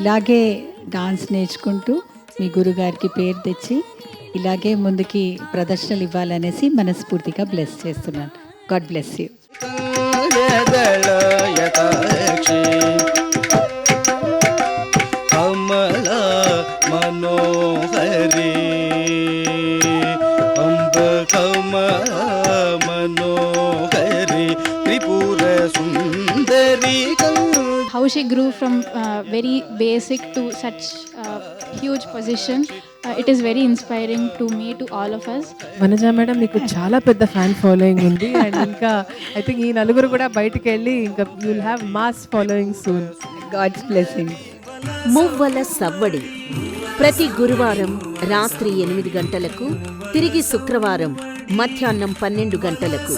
ఇలాగే డాన్స్ నేర్చుకుంటూ మీ గురుగారికి పేరు తెచ్చి ఇలాగే ముందుకి ప్రదర్శనలు ఇవ్వాలనేసి మనస్ఫూర్తిగా బ్లెస్ చేస్తున్నాను. God bless you. Kamala Manohari Amba Kamala Manohari Tripura Sundari. How she grew from very basic to such huge position. It is very inspiring to me, to all of us. Vanaja madam, మీకు చాలా పెద్ద ఫ్యాన్ ఫాలోయింగ్ ఉంది. అండ్ ఇంకా ఐ థింక్ ఈ నలుగురు కూడా బయటికి వెళ్ళి ఇంకా you will have mass following soon. God's blessings. మువ్వల సవ్వడి ప్రతి గురువారం రాత్రి 8 గంటలకు, తిరిగి శుక్రవారం మధ్యాహ్నం 12 గంటలకు.